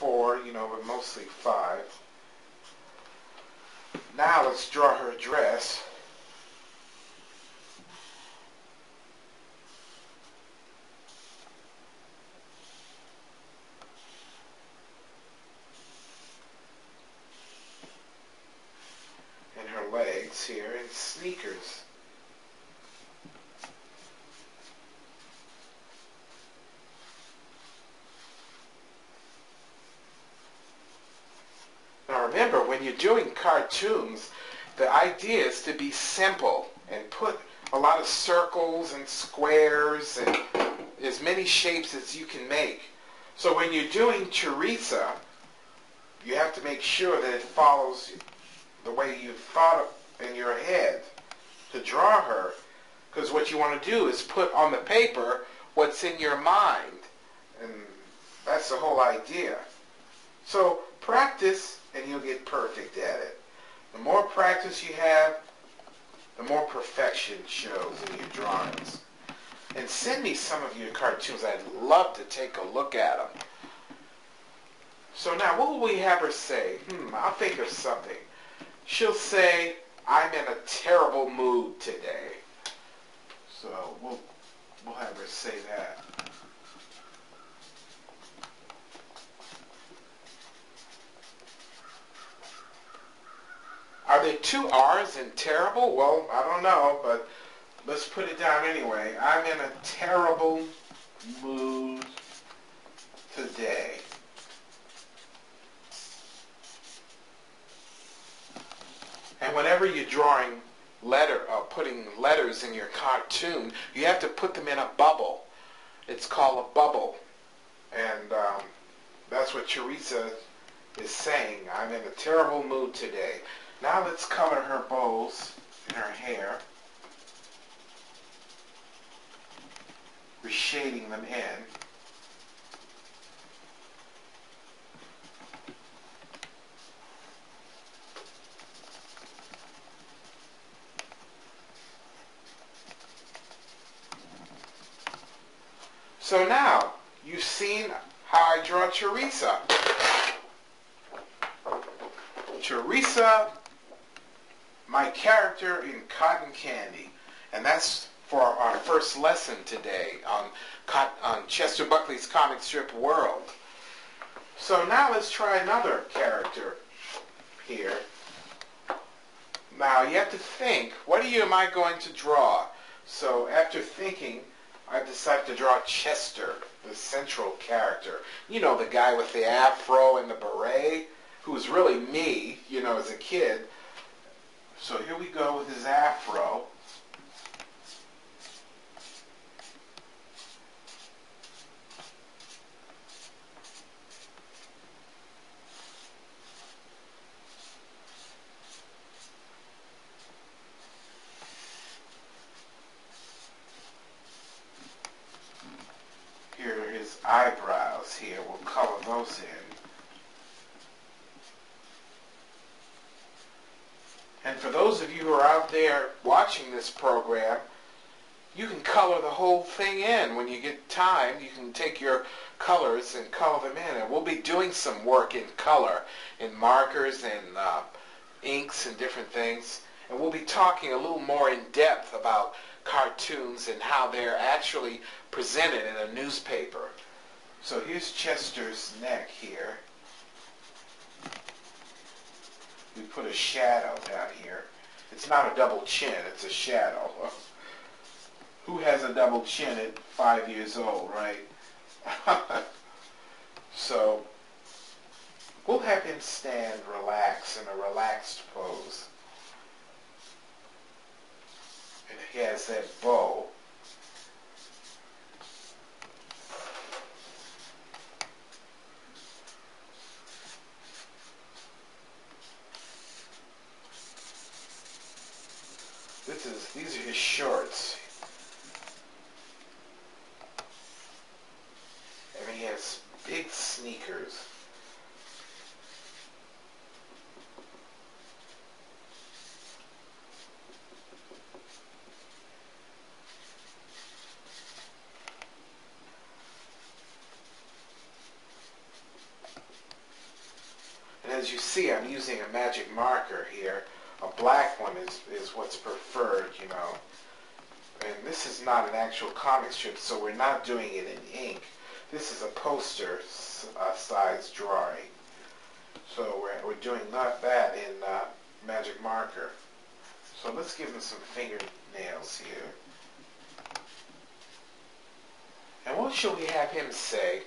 4, but mostly 5. Now let's draw her dress. And her legs here, and sneakers. Now remember, when you're doing cartoons, the idea is to be simple and put a lot of circles and squares and as many shapes as you can make. So when you're doing Teresa, you have to make sure that it follows the way you thought in your head to draw her, because what you want to do is put on the paper what's in your mind, and that's the whole idea. So practice and you'll get perfect at it. The more practice you have, the more perfection shows in your drawings. And send me some of your cartoons. I'd love to take a look at them. So now, what will we have her say? I'll think of something. She'll say, "I'm in a terrible mood today." So we'll have her say that. Are there 2 R's in terrible? Well, I don't know, but let's put it down anyway. I'm in a terrible mood today. And whenever you're drawing putting letters in your cartoon, you have to put them in a bubble. It's called a bubble. And that's what Teresa is saying. I'm in a terrible mood today. Now let's color her bows in her hair, reshading them in. So now, you've seen how I draw Teresa. Teresa, my character in Cotton Candy. And that's for our first lesson today on Chester Buckley's comic strip world. So now let's try another character here. Now you have to think, what am I going to draw? So after thinking, I've decided to draw Chester, the central character. You know, the guy with the afro and the beret, who's really me, as a kid. So here we go with his afro. Here are his eyebrows here. We'll color those in. And for those of you who are out there watching this program, you can color the whole thing in. When you get time, you can take your colors and color them in. And we'll be doing some work in color, in markers and inks and different things. And we'll be talking a little more in depth about cartoons and how they're actually presented in a newspaper. So here's Chester's neck here. We put a shadow down here. It's not a double chin, it's a shadow. Who has a double chin at 5 years old, right? So we'll have him stand relaxed in a relaxed pose. And he has that bow. These are his shorts. And he has big sneakers. as you see, I'm using a magic marker here. A black one is what's preferred, you know. And this is not an actual comic strip, so we're not doing it in ink. This is a poster size drawing. So we're doing that in magic marker. So let's give him some fingernails here. And what shall we have him say?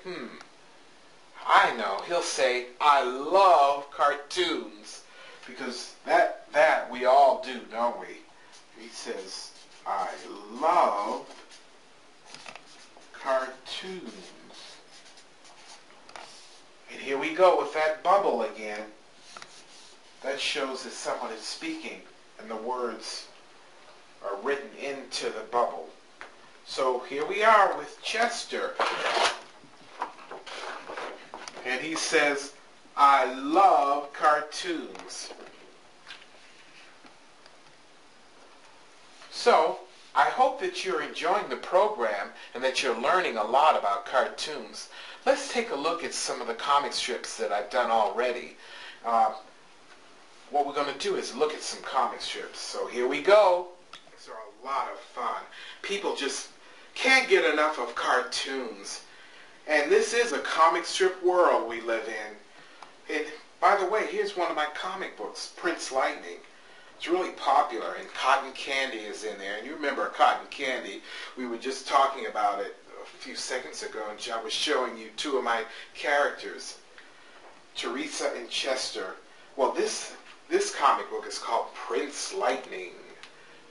I know. He'll say, I love cartoons. Because that we all do, don't we? He says, I love cartoons. And here we go with that bubble again. That shows that someone is speaking and the words are written into the bubble. So here we are with Chester. And he says, I love cartoons. So, I hope that you're enjoying the program and that you're learning a lot about cartoons. Let's take a look at some of the comic strips that I've done already. What we're going to do is look at some comic strips. So here we go. These are a lot of fun. People just can't get enough of cartoons. And this is a comic strip world we live in. And by the way, here's one of my comic books, Prince Lightning. It's really popular, and Cotton Candy is in there. And you remember Cotton Candy. We were just talking about it a few seconds ago, and I was showing you two of my characters, Teresa and Chester. Well, this comic book is called Prince Lightning.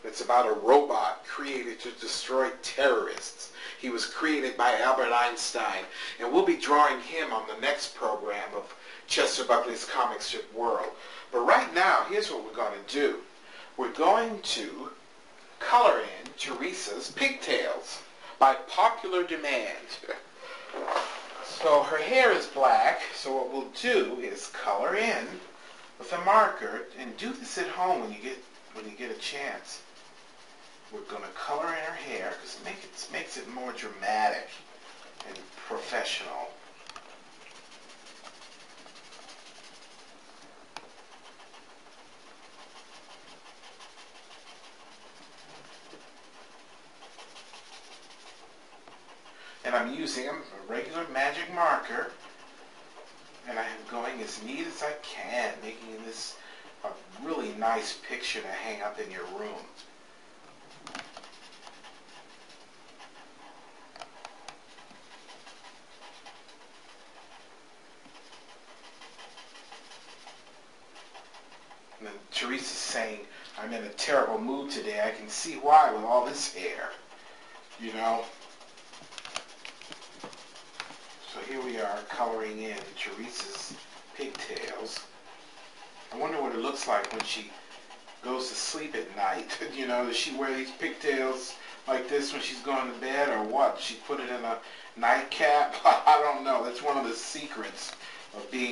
It's about a robot created to destroy terrorists. He was created by Albert Einstein, and we'll be drawing him on the next program of Chester Buckley's Comic Strip World. But right now, here's what we're going to do. We're going to color in Teresa's pigtails by popular demand. So her hair is black, so what we'll do is color in with a marker, and do this at home when you get a chance. We're going to color in her hair because it makes it more dramatic and professional. And I'm using a regular magic marker, and I am going as neat as I can, making this a really nice picture to hang up in your room. And then Teresa's saying, I'm in a terrible mood today. I can see why with all this hair, you know. So here we are coloring in Teresa's pigtails. I wonder what it looks like when she goes to sleep at night. You know, does she wear these pigtails like this when she's going to bed, or what? She put it in a nightcap? I don't know. That's one of the secrets of being